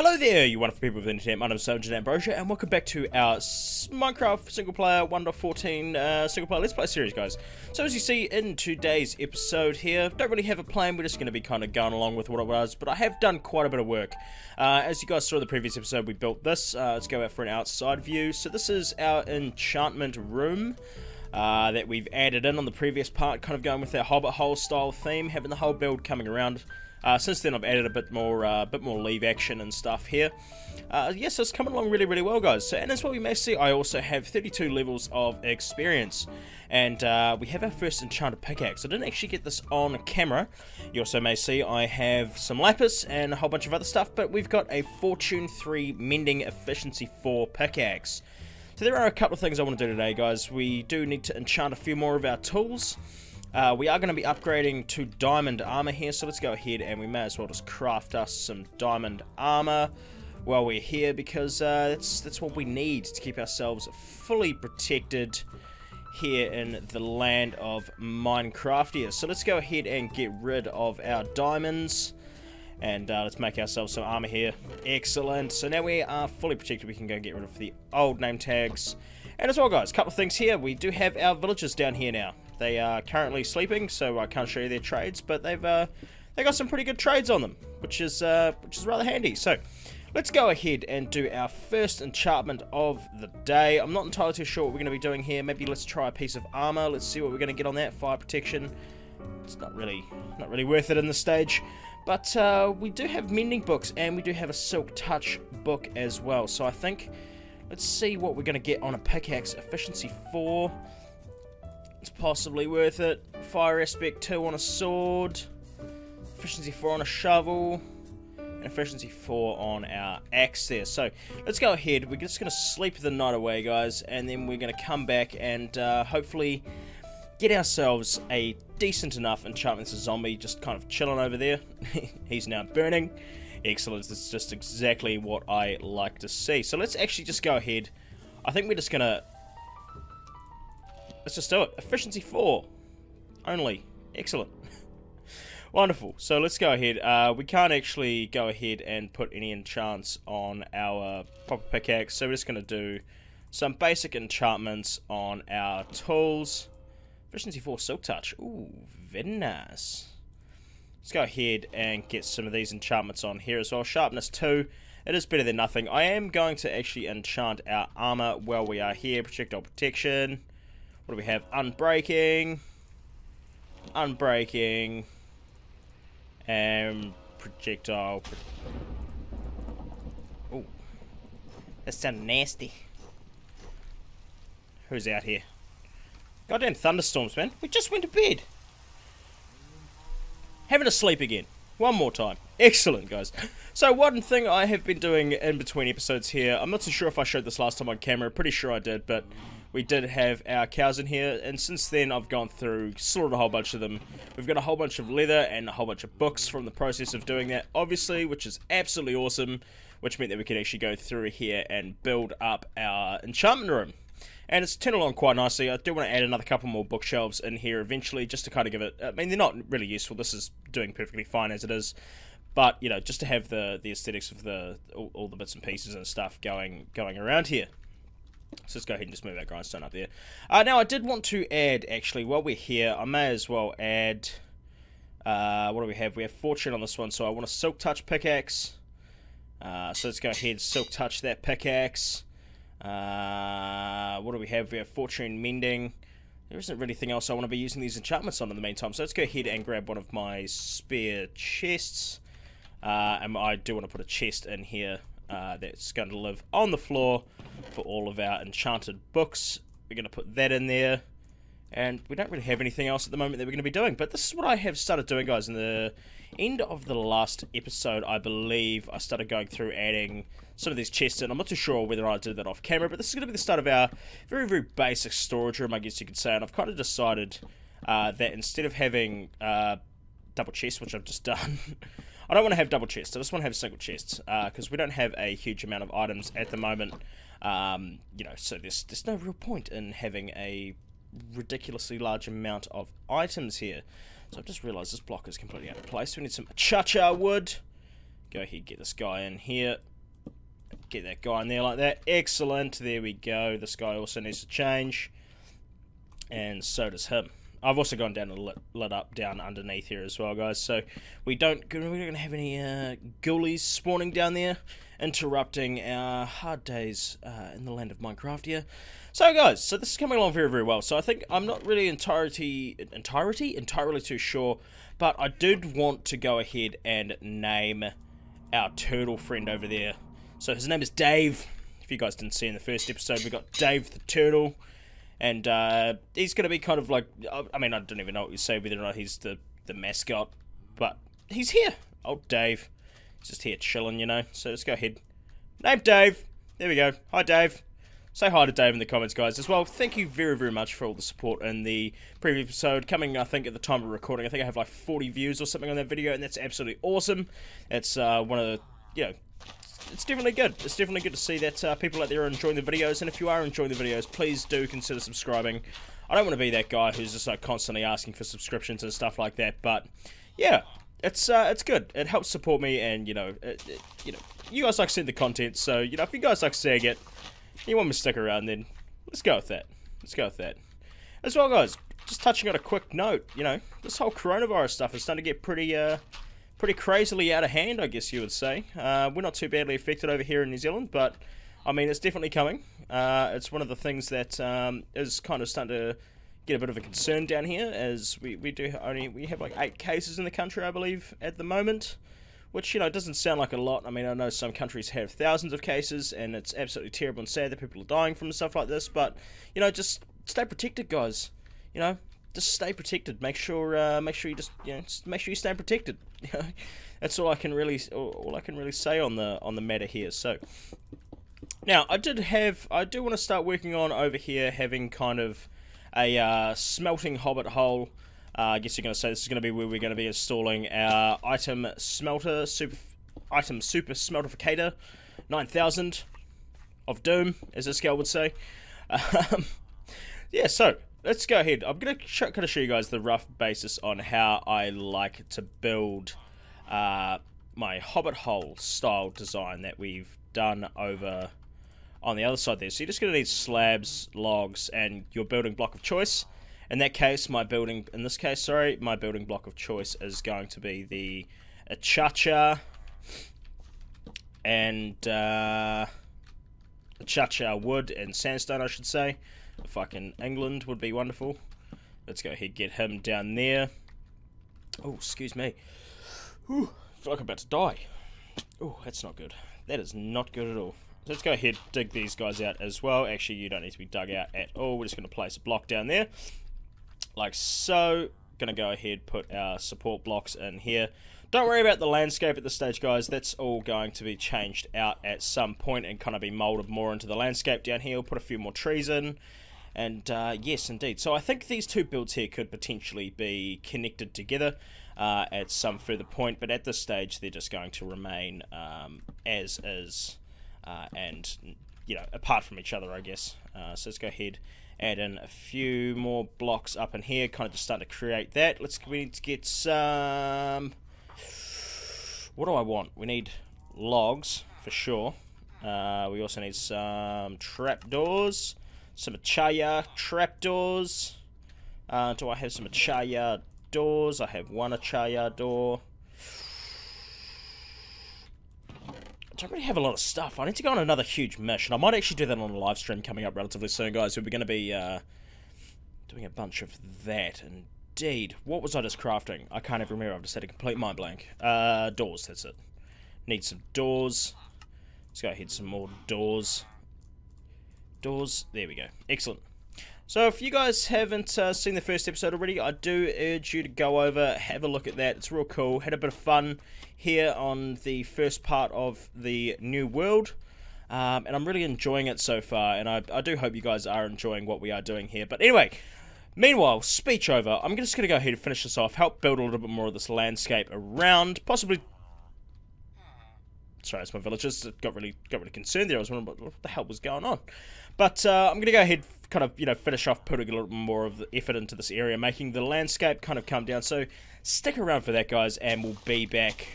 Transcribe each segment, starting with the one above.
Hello there, you wonderful people of the internet. My name is Sergeant Ambrosia, and welcome back to our Minecraft single player 1.14 single player Let's Play series, guys. So as you see in today's episode here, don't really have a plan, we're just going to be kind of going along with what it was, but I have done quite a bit of work. As you guys saw in the previous episode, we built this. Let's go out for an outside view. So this is our enchantment room that we've added in on the previous part, kind of going with our Hobbit hole style theme, having the whole build coming around. Since then I've added a bit more leave action and stuff here. Yes, so it's coming along really well, guys. So, and as well you may see, I also have 32 levels of experience. And we have our first enchanted pickaxe. I didn't actually get this on camera. You also may see I have some lapis and a whole bunch of other stuff, but we've got a Fortune 3 Mending Efficiency 4 pickaxe. So there are a couple of things I want to do today, guys. We do need to enchant a few more of our tools. We are going to be upgrading to diamond armor here, so let's go ahead and we may as well just craft us some diamond armor while we're here, because that's what we need to keep ourselves fully protected here in the land of Minecraft here. So let's go ahead and get rid of our diamonds, and let's make ourselves some armor here. Excellent. So now we are fully protected. We can go and get rid of the old name tags. And as well, guys, a couple of things here. We do have our villagers down here now. They are currently sleeping, so I can't show you their trades, but they got some pretty good trades on them, which is rather handy. So let's go ahead and do our first enchantment of the day. I'm not entirely too sure what we're going to be doing here. Maybe let's try a piece of armor. Let's see what we're going to get on that. Fire protection. It's not really worth it in this stage. But we do have mending books, and we do have a silk touch book as well. So I think let's see what we're going to get on a pickaxe. Efficiency 4. It's possibly worth it. Fire aspect 2 on a sword. Efficiency 4 on a shovel. And efficiency 4 on our axe there. So let's go ahead. We're just going to sleep the night away, guys. And then we're going to come back and hopefully get ourselves a decent enough enchantment. It's a zombie just kind of chilling over there. He's now burning. Excellent. That's just exactly what I like to see. So let's actually just go ahead. I think we're just going to... Let's just do it. Efficiency 4 only. Excellent. Wonderful. So let's go ahead. We can't actually go ahead and put any enchants on our proper pickaxe, so we're just going to do some basic enchantments on our tools. Efficiency 4 silk touch. Ooh, very nice. Let's go ahead and get some of these enchantments on here as well. Sharpness 2. It is better than nothing. I am going to actually enchant our armor while we are here. Projectile protection. What do we have? Unbreaking, and projectile. Oh, that sounded nasty. Who's out here? Goddamn thunderstorms, man. We just went to bed. Having to sleep again. One more time. Excellent, guys. So one thing I have been doing in between episodes here, I'm not so sure if I showed this last time on camera, pretty sure I did, but we did have our cows in here, and since then I've gone through, slaughtered a whole bunch of them. We've got a whole bunch of leather and a whole bunch of books from the process of doing that, obviously, which is absolutely awesome, which meant that we could actually go through here and build up our enchantment room. And it's turned along quite nicely. I do want to add another couple more bookshelves in here eventually, just to kind of give it... I mean, they're not really useful. This is doing perfectly fine as it is. But, you know, just to have the aesthetics of all the bits and pieces and stuff going around here. So let's go ahead and just move our grindstone up there. Now, I did want to add, actually, while we're here, I may as well add... what do we have? We have Fortune on this one, so I want a Silk Touch pickaxe. So let's go ahead and Silk Touch that pickaxe. What do we have? We have Fortune Mending. There isn't really anything else I want to be using these enchantments on in the meantime, so let's go ahead and grab one of my spare chests. And I do want to put a chest in here that's going to live on the floor for all of our enchanted books. We're going to put that in there. And we don't really have anything else at the moment that we're going to be doing. But this is what I have started doing, guys. In the end of the last episode, I believe, I started going through adding some of these chests in. I'm not too sure whether I did that off camera, but this is going to be the start of our very basic storage room, I guess you could say. And I've kind of decided that instead of having double chests, which I've just done... I don't want to have double chests. I just want to have single chests because we don't have a huge amount of items at the moment. You know, so there's no real point in having a ridiculously large amount of items here. So I've just realised this block is completely out of place. We need some cha-cha wood. Go ahead, get this guy in here. Get that guy in there like that. Excellent. There we go. This guy also needs to change. And so does him. I've also gone down and lit up down underneath here as well, guys. So we're not going to have any ghoulies spawning down there, interrupting our hard days in the land of Minecraft here. So, guys, so this is coming along very, very well. So I think I'm not really entirely too sure, but I did want to go ahead and name our turtle friend over there. So his name is Dave. If you guys didn't see in the first episode, we got Dave the turtle. And he's going to be kind of like, I mean, I don't even know what you say, whether or not he's the mascot, but he's here. Old Dave. He's just here chilling, you know. So let's go ahead. Name Dave. There we go. Hi, Dave. Say hi to Dave in the comments, guys, as well. Thank you very, very much for all the support in the previous episode. Coming, I think, at the time of recording, I think I have like 40 views or something on that video, and that's absolutely awesome. It's one of the, you know, it's definitely good. It's definitely good to see that people out there are enjoying the videos, and if you are enjoying the videos, please do consider subscribing. I don't want to be that guy who's just like constantly asking for subscriptions and stuff like that, but yeah, it's good. It helps support me, and you know, you guys like seeing the content, so you know, if you guys like seeing it, you want me to stick around, then let's go with that. Let's go with that. As well, guys, just touching on a quick note, you know, this whole coronavirus stuff is starting to get pretty crazily out of hand, I guess you would say. We're not too badly affected over here in New Zealand, but I mean, it's definitely coming. It's one of the things that is kind of starting to get a bit of a concern down here, as we have like 8 cases in the country, I believe, at the moment, which, you know, doesn't sound like a lot. I mean, I know some countries have thousands of cases, and it's absolutely terrible and sad that people are dying from stuff like this, but, you know, just stay protected, guys. You know, just stay protected. Make sure you just, you know, make sure you stay protected. That's all I can really say on the matter here. So now I do want to start working on over here having kind of a smelting hobbit hole. I guess you're going to say this is going to be where we're going to be installing our item super smeltificator 9000 of doom, as this guy would say. Yeah, so let's go ahead. I'm going to kind of show you guys the rough basis on how I like to build my hobbit hole style design that we've done over on the other side there. So you're just going to need slabs, logs, and your building block of choice. In that case, my building block of choice is going to be the Chacha and Chacha wood and sandstone, I should say. Fucking England would be wonderful. Let's go ahead and get him down there. Oh, excuse me. Ooh, I feel like I'm about to die. Oh, that's not good. That is not good at all. So let's go ahead and dig these guys out as well. Actually, you don't need to be dug out at all. We're just going to place a block down there, like so. Going to go ahead, put our support blocks in here. Don't worry about the landscape at this stage, guys. That's all going to be changed out at some point and kind of be molded more into the landscape down here. We'll put a few more trees in. And yes, indeed. So I think these two builds here could potentially be connected together at some further point. But at this stage, they're just going to remain as is. And, you know, apart from each other, I guess. So let's go ahead, add in a few more blocks up in here, kind of just start to create that. We need to get some... What do I want? We need logs, for sure. We also need some trapdoors, some Achaya trapdoors. Do I have some Achaya doors? I have one Achaya door. I don't really have a lot of stuff. I need to go on another huge mission. I might actually do that on a live stream coming up relatively soon, guys. We're going to be doing a bunch of that. Indeed. What was I just crafting? I can't even remember. I've just had a complete mind blank. Doors, that's it. Need some doors. Let's go ahead, some more doors. Doors. There we go. Excellent. So if you guys haven't seen the first episode already, I do urge you to go over, have a look at that. It's real cool. Had a bit of fun here on the first part of the new world. And I'm really enjoying it so far. And I do hope you guys are enjoying what we are doing here. But anyway, meanwhile, speech over. I'm just going to go ahead and finish this off. Help build a little bit more of this landscape around. Possibly... Sorry, it's my villagers. Got really concerned there. I was wondering what the hell was going on. But I'm going to go ahead, kind of, you know, finish off putting a little bit more of the effort into this area, making the landscape kind of come down. So stick around for that, guys, and we'll be back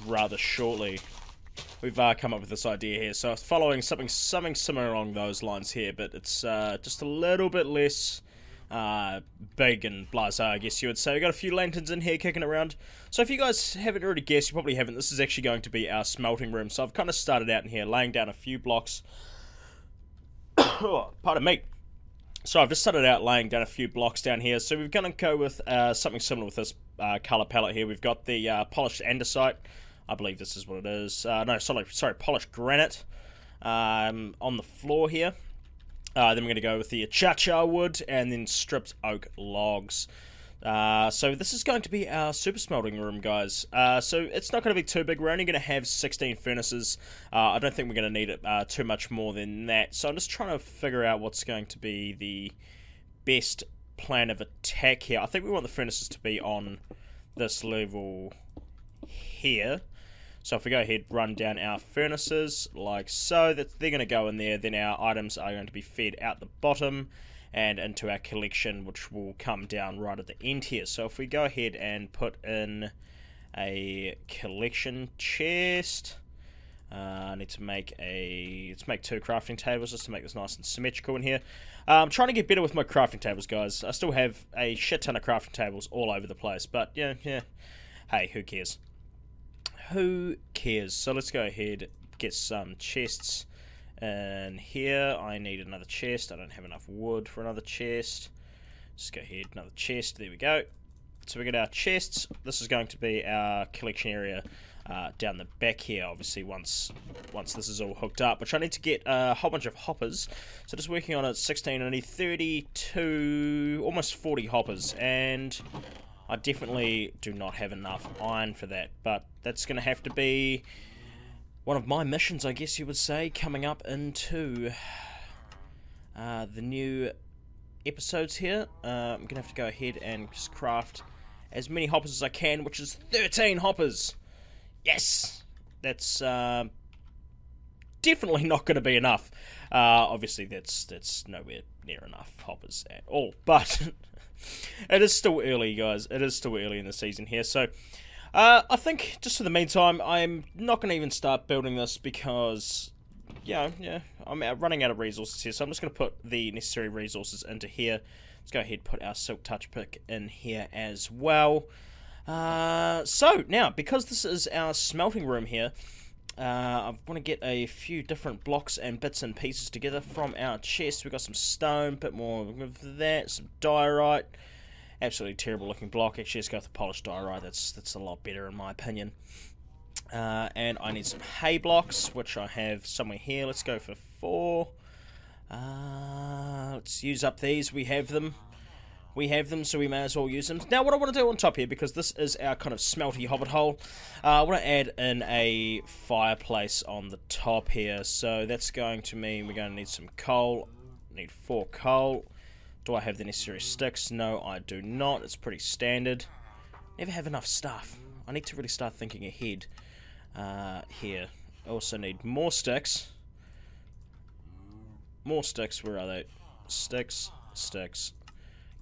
rather shortly. we've come up with this idea here. So it's following something similar along those lines here, but it's just a little bit less big and blasé, I guess you would say. We've got a few lanterns in here kicking around. So if you guys haven't already guessed, you probably haven't, this is actually going to be our smelting room. So I've kind of started out in here, laying down a few blocks. Pardon me. So I've just started out laying down a few blocks down here. So we're going to go with something similar with this colour palette here. We've got the polished andesite. I believe this is what it is. No, sorry, polished granite on the floor here. Then we're going to go with the cha-cha wood and then stripped oak logs. So this is going to be our super smelting room, guys. So it's not going to be too big. We're only going to have 16 furnaces. I don't think we're going to need it too much more than that. So I'm just trying to figure out what's going to be the best plan of attack here. I think we want the furnaces to be on this level here. So if we go ahead, run down our furnaces like so, they're going to go in there. Then our items are going to be fed out the bottom and into our collection, which will come down right at the end here. So if we go ahead and put in a collection chest, I need to make let's make 2 crafting tables just to make this nice and symmetrical in here. I'm trying to get better with my crafting tables, guys. I still have a shit ton of crafting tables all over the place, but yeah, hey, who cares? Who cares? So let's go ahead, get some chests in here. I need another chest. I don't have enough wood for another chest. Just go ahead, another chest. There we go. So we got our chests. This is going to be our collection area down the back here, obviously, once this is all hooked up, which I need to get a whole bunch of hoppers. So just working on it, 16, I need 32, almost 40 hoppers, and I definitely do not have enough iron for that, but that's going to have to be one of my missions, I guess you would say, coming up into the new episodes here. I'm going to have to go ahead and just craft as many hoppers as I can, which is 13 hoppers. Yes! That's definitely not going to be enough. Obviously, that's nowhere near enough hoppers at all, but it is still early, guys. It is still early in the season here, so I think just for the meantime, I'm not going to even start building this because, yeah, I'm running out of resources here, so I'm just going to put the necessary resources into here. Let's go ahead and put our silk touch pick in here as well. So now, because this is our smelting room here, I want to get a few different blocks and bits and pieces together from our chest. We've got some stone, a bit more of that, some diorite. Absolutely terrible looking block. Actually, let's go with the polished diorite. That's a lot better in my opinion. And I need some hay blocks, which I have somewhere here. Let's go for 4. Let's use up these. We have them, so we may as well use them. Now, what I want to do on top here, because this is our kind of smelty hobbit hole, I want to add in a fireplace on the top here. So that's going to mean we're going to need some coal. Need 4 coal. Do I have the necessary sticks? No, I do not. It's pretty standard. Never have enough stuff. I need to really start thinking ahead here. I also need more sticks. More sticks. Where are they? Sticks.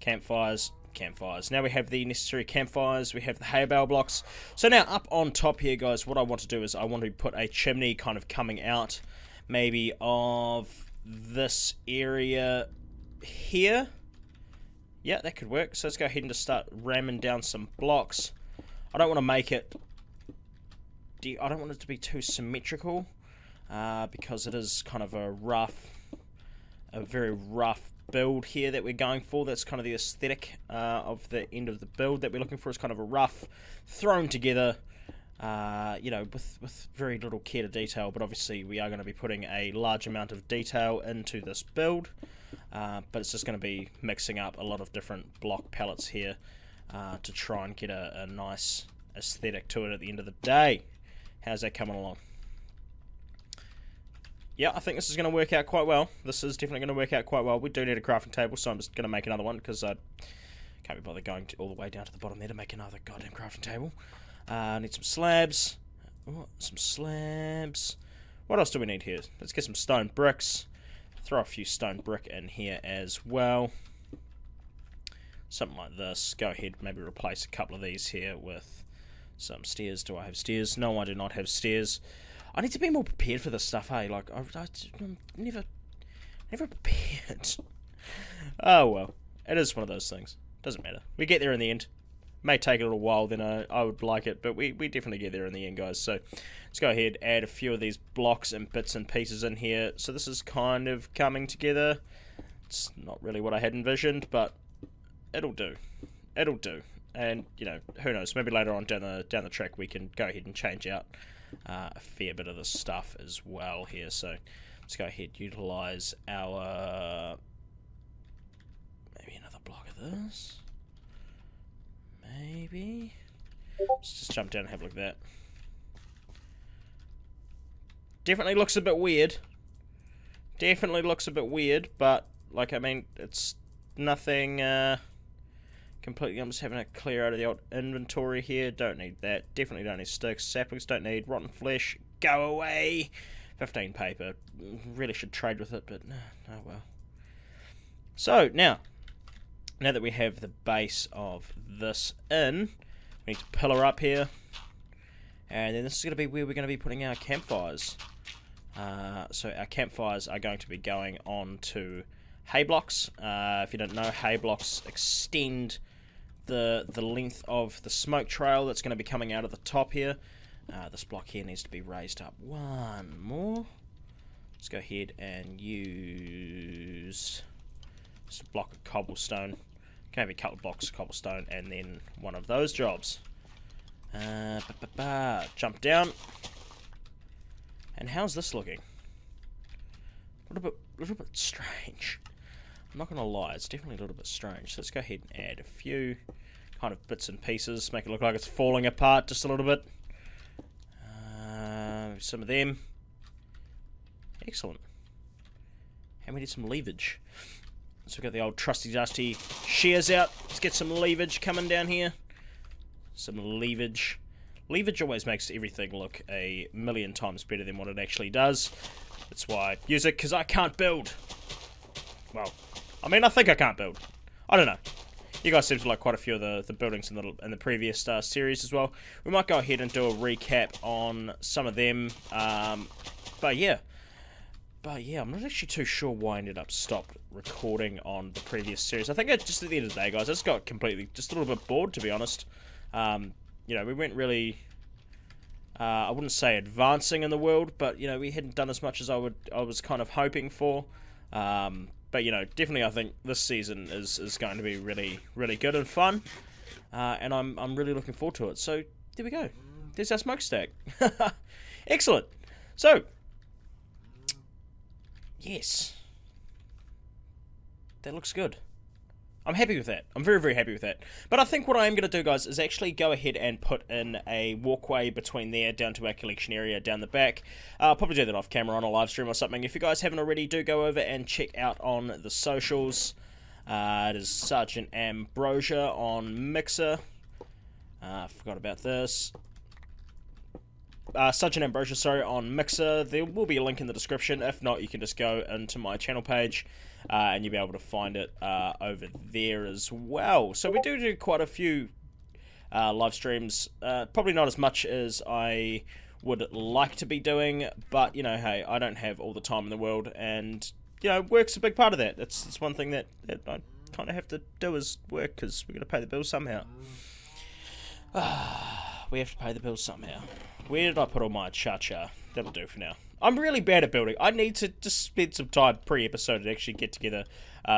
Campfires. Now we have the necessary campfires. We have the hay bale blocks. So now up on top here, guys, what I want to do is I want to put a chimney kind of coming out maybe of this area here. Yeah, that could work. So let's go ahead and just start ramming down some blocks. I don't want to make it, I don't want it to be too symmetrical, because it is kind of a very rough build here that we're going for. That's kind of the aesthetic of the end of the build that we're looking for. Is kind of a rough, thrown together, with very little care to detail, but obviously we are going to be putting a large amount of detail into this build, but it's just going to be mixing up a lot of different block palettes here to try and get a nice aesthetic to it at the end of the day. How's that coming along? Yeah, I think this is going to work out quite well. This is definitely going to work out quite well. We do need a crafting table, so I'm just going to make another one because I can't be bothered going all the way down to the bottom there to make another goddamn crafting table. I need some slabs. Oh, some slabs. What else do we need here? Let's get some stone bricks. Throw a few stone brick in here as well. Something like this. Go ahead, maybe replace a couple of these here with some stairs. Do I have stairs? No, I do not have stairs. I need to be more prepared for this stuff, hey? Like, I'm never prepared. Oh, well. It is one of those things. Doesn't matter. We get there in the end. May take a little while than I would like it, but we definitely get there in the end, guys. So let's go ahead, add a few of these blocks and bits and pieces in here. So this is kind of coming together. It's not really what I had envisioned, but it'll do. It'll do. And, you know, who knows, maybe later on down the track we can go ahead and change out a fair bit of this stuff as well here. So let's go ahead, utilize our... maybe another block of this. Maybe. Let's just jump down and have a look at that. Definitely looks a bit weird. Definitely looks a bit weird, but, like, I mean, it's nothing, completely. I'm just having to clear out of the old inventory here. Don't need that. Definitely don't need sticks. Saplings don't need. Rotten flesh. Go away. 15 paper. Really should trade with it, but oh well. So, now that we have the base of this in, we need to pillar up here. And then this is going to be where we're going to be putting our campfires. So our campfires are going to be going on to hay blocks. If you don't know, hay blocks extend the length of the smoke trail that's going to be coming out of the top here. This block here needs to be raised up one more. Let's go ahead and use just a block of cobblestone. Can have a couple of blocks of cobblestone and then one of those jobs. Jump down. And how's this looking? A little bit strange. I'm not gonna lie, it's definitely a little bit strange. So let's go ahead and add a few kind of bits and pieces, make it look like it's falling apart just a little bit. Some of them. Excellent. And we need some leverage. So we've got the old trusty dusty shears out. Let's get some leverage coming down here. Some leverage. Leverage always makes everything look a million times better than what it actually does. That's why I use it, because I can't build. Well, I mean, I think I can't build. I don't know. You guys seem to like quite a few of the buildings in the previous series as well. We might go ahead and do a recap on some of them. But yeah, I'm not actually too sure why I ended up stopped recording on the previous series. I think just at the end of the day, guys, I just got completely, just a little bit bored, to be honest. You know, we weren't really, I wouldn't say advancing in the world, but, you know, we hadn't done as much as I was kind of hoping for. But, you know, definitely I think this season is going to be really, really good and fun. And I'm really looking forward to it. So, there we go. There's our smokestack. Excellent. So, yes. That looks good. I'm happy with that. I'm very, very happy with that. But I think what I am going to do, guys, is actually go ahead and put in a walkway between there down to our collection area down the back. I'll probably do that off camera on a live stream or something. If you guys haven't already, do go over and check out on the socials. It is Sergeant Ambrosia on Mixer. Forgot about this. Sergeant Ambrosia, sorry, on Mixer. There will be a link in the description. If not, you can just go into my channel page. And you'll be able to find it over there as well. So we do quite a few live streams. Probably not as much as I would like to be doing, but, you know, hey, I don't have all the time in the world, and, you know, work's a big part of that. It's one thing that I kind of have to do is work, because we're going to pay the bills somehow. We have to pay the bills somehow. Where did I put all my cha-cha? That'll do for now. I'm really bad at building. I need to just spend some time pre-episode and actually get together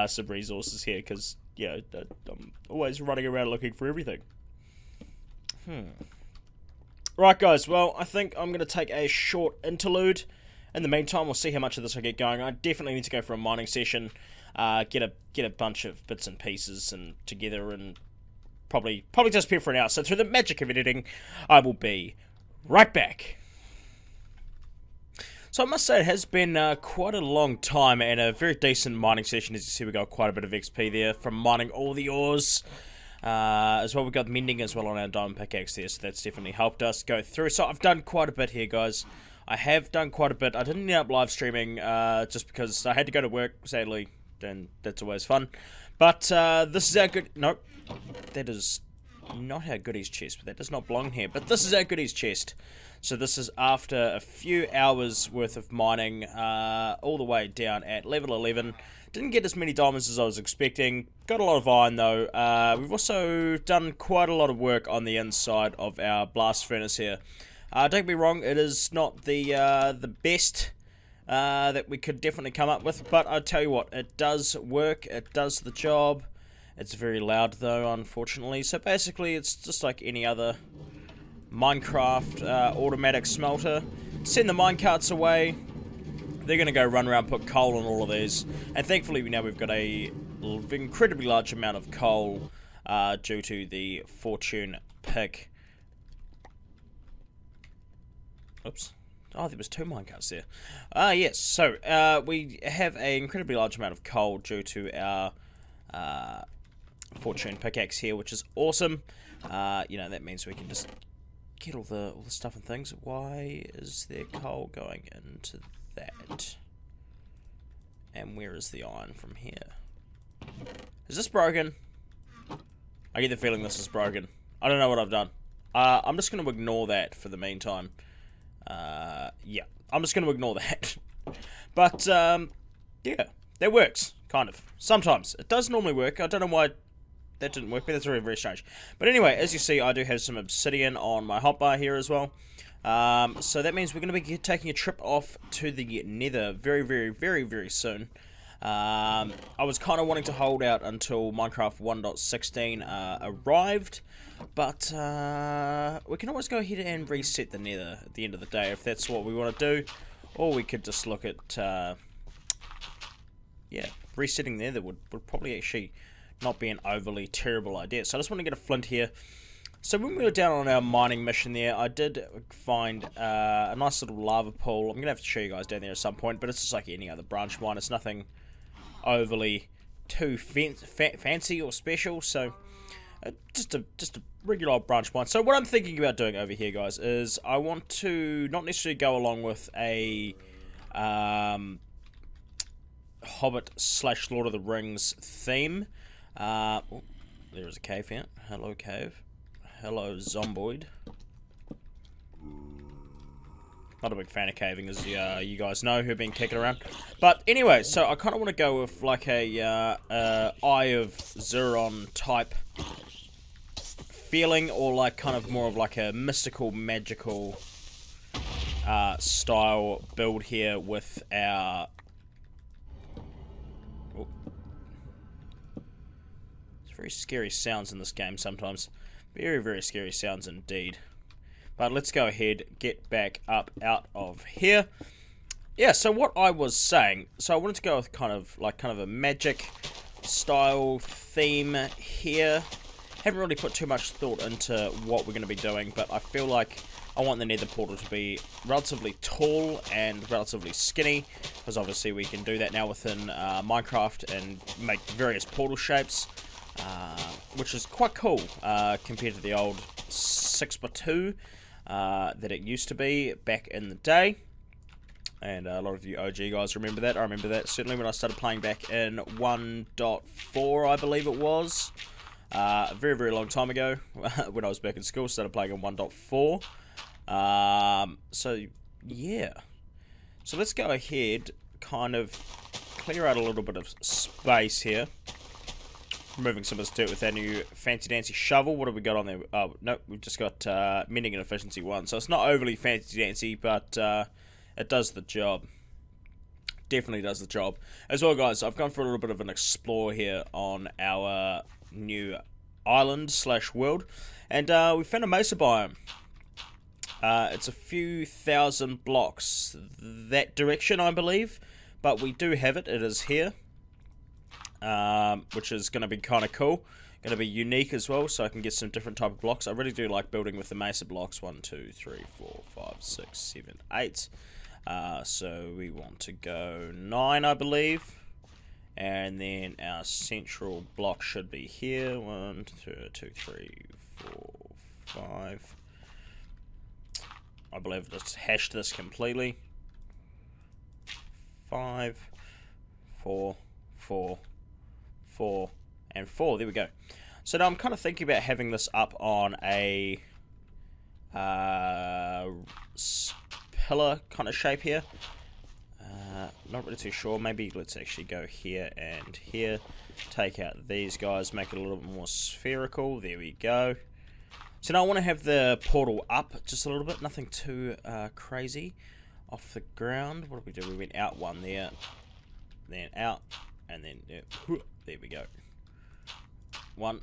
some resources here, because, you know, I'm always running around looking for everything. Right, guys, well, I think I'm going to take a short interlude. In the meantime, we'll see how much of this I get going. I definitely need to go for a mining session, get a bunch of bits and pieces and together, and probably disappear for an hour. So through the magic of editing, I will be right back. So I must say it has been quite a long time and a very decent mining session. As you see, we got quite a bit of XP there from mining all the ores. As well, we got mending as well on our diamond pickaxe there, so that's definitely helped us go through. So I've done quite a bit here, guys. I have done quite a bit. I didn't end up live streaming just because I had to go to work, sadly, and that's always fun. But this is our good... Nope. That is not our goodies chest, but that does not belong here. But this is our goodies chest. So this is after a few hours worth of mining, all the way down at level 11. Didn't get as many diamonds as I was expecting. Got a lot of iron though. We've also done quite a lot of work on the inside of our blast furnace here. Don't get me wrong, it is not the best that we could definitely come up with, but I'll tell you what, it does work, it does the job. It's very loud though, unfortunately. So basically it's just like any other Minecraft automatic smelter. Send the minecarts away, they're going to go run around, put coal on all of these, and thankfully now we've got a incredibly large amount of coal due to the fortune pick. Oops. Oh, there was 2 minecarts there. Yes, so we have an incredibly large amount of coal due to our fortune pickaxe here, which is awesome. You know, that means we can just get all the stuff and things. Why is there coal going into that? And where is the iron from here? Is this broken? I get the feeling this is broken. I don't know what I've done. I'm just going to ignore that for the meantime. Yeah, I'm just going to ignore that. But, yeah, that works, kind of. Sometimes. It does normally work. I don't know why that didn't work, but that's very, very strange. But anyway, as you see, I do have some obsidian on my hotbar here as well. So that means we're going to be taking a trip off to the nether very, very, very, very soon. I was kind of wanting to hold out until Minecraft 1.16 arrived, but we can always go ahead and reset the nether at the end of the day if that's what we want to do, or we could just look at, yeah, resetting the nether would probably actually not be an overly terrible idea. So I just want to get a flint here. So when we were down on our mining mission there, I did find a nice little lava pool. I'm going to have to show you guys down there at some point, but it's just like any other branch mine. It's nothing overly too fancy or special, so just a regular old branch mine. So what I'm thinking about doing over here, guys, is I want to not necessarily go along with a Hobbit / Lord of the Rings theme. Oh, there is a cave here. Hello, cave. Hello, zomboid. Not a big fan of caving, as you guys know, who've been kicking around. But anyway, so I kind of want to go with like a Eye of Sauron type feeling, or like kind of more of like a mystical, magical style build here with our... Oh. It's very scary sounds in this game sometimes. Very, very scary sounds indeed. But let's go ahead, get back up out of here. Yeah, so what I was saying, so I wanted to go with kind of a magic style theme here. Haven't really put too much thought into what we're going to be doing, but I feel like I want the nether portal to be relatively tall and relatively skinny, because obviously we can do that now within Minecraft and make various portal shapes. Which is quite cool compared to the old 6x2 that it used to be back in the day. And a lot of you OG guys remember that. I remember that certainly when I started playing back in 1.4, I believe it was. A very, very long time ago when I was back in school. Started playing in 1.4. So, yeah. So let's go ahead, kind of clear out a little bit of space here. Removing some of this dirt with our new fancy dancy shovel. What have we got on there? Oh, no, we've just got mending and efficiency 1. So it's not overly fancy dancy, but it does the job. Definitely does the job. As well, guys, I've gone for a little bit of an explore here on our new island / world. And we found a mesa biome. It's a few thousand blocks that direction, I believe. But we do have it. It is here. Which is going to be kind of cool. Going to be unique as well, so I can get some different type of blocks. I really do like building with the mesa blocks. 1, 2, 3, 4, 5, 6, 7, 8. So we want to go 9, I believe. And then our central block should be here. 1, 2, 3, 4, 5. I believe I just hashed this completely. 5, 4, 4, 4, and 4. There we go. So now I'm kind of thinking about having this up on a pillar kind of shape here. Not really too sure. Maybe let's actually go here and here. Take out these guys, make it a little bit more spherical. There we go. So now I want to have the portal up just a little bit. Nothing too crazy. Off the ground. What did we do? We went out one there. Then out. And then there we go. One.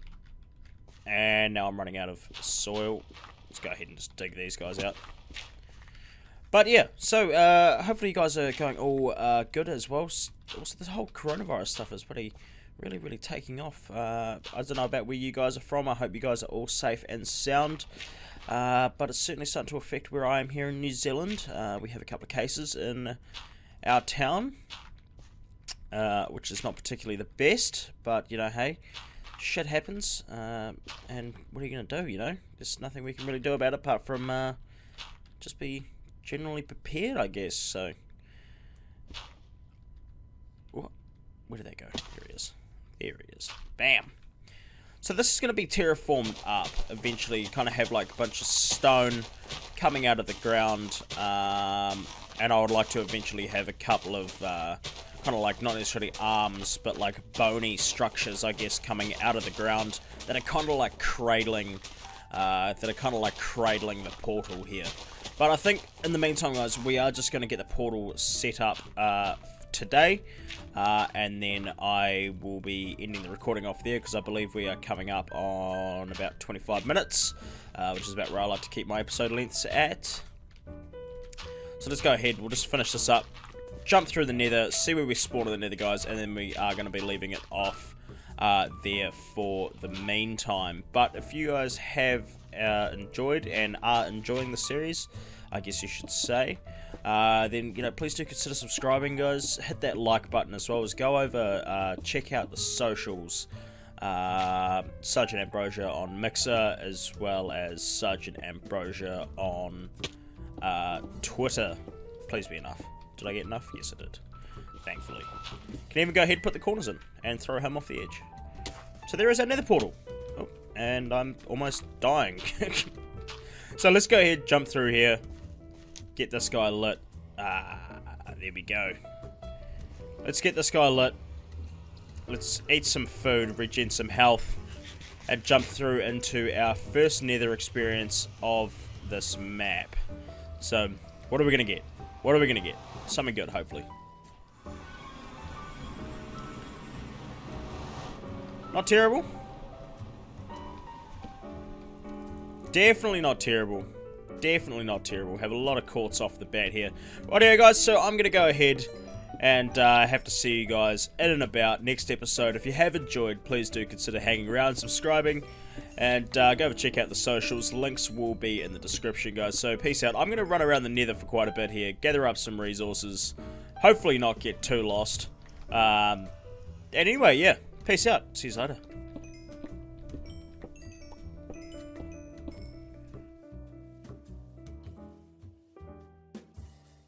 And now I'm running out of soil. Let's go ahead and just dig these guys out. But yeah, so hopefully you guys are going all good as well. Also, this whole coronavirus stuff is really taking off. I don't know about where you guys are from. I hope you guys are all safe and sound. But it's certainly starting to affect where I am here in New Zealand. We have a couple of cases in our town, which is not particularly the best. But, you know, hey, shit happens. And what are you going to do, you know? There's nothing we can really do about it apart from just be generally prepared, I guess. So, where did that go? There he is. There he is. Bam. So this is going to be terraformed up eventually. Kind of have like a bunch of stone coming out of the ground. And I would like to eventually have a couple of kind of like not necessarily arms, but like bony structures, I guess, coming out of the ground that are kind of like cradling the portal here. But I think in the meantime, guys, we are just going to get the portal set up today, and then I will be ending the recording off there because I believe we are coming up on about 25 minutes, which is about where I like to keep my episode lengths at. So let's go ahead, we'll just finish this up, jump through the nether, see where we spawn in the nether, guys, and then we are going to be leaving it off there for the meantime. But if you guys have enjoyed and are enjoying the series, I guess you should say, then, you know, please do consider subscribing, guys. Hit that like button as well as go over, check out the socials, Sergeant Ambrosia on Mixer, as well as Sergeant Ambrosia on Twitter. Please be enough. Did I get enough? Yes, I did. Thankfully. Can even go ahead and put the corners in and throw him off the edge. So there is our nether portal. Oh, and I'm almost dying. So let's go ahead, jump through here, get this guy lit. There we go. Let's get this guy lit. Let's eat some food, regen some health, and jump through into our first nether experience of this map. So, what are we going to get? What are we going to get? Something good, hopefully. Not terrible. Definitely not terrible. Definitely not terrible. Have a lot of quartz off the bat here. Rightio, guys, so I'm going to go ahead and have to see you guys in and about next episode. If you have enjoyed, please do consider hanging around, subscribing, and go over check out the socials. Links will be in the description, guys. So peace out. I'm going to run around the nether for quite a bit here, gather up some resources, hopefully not get too lost. And anyway, yeah, peace out. See you later.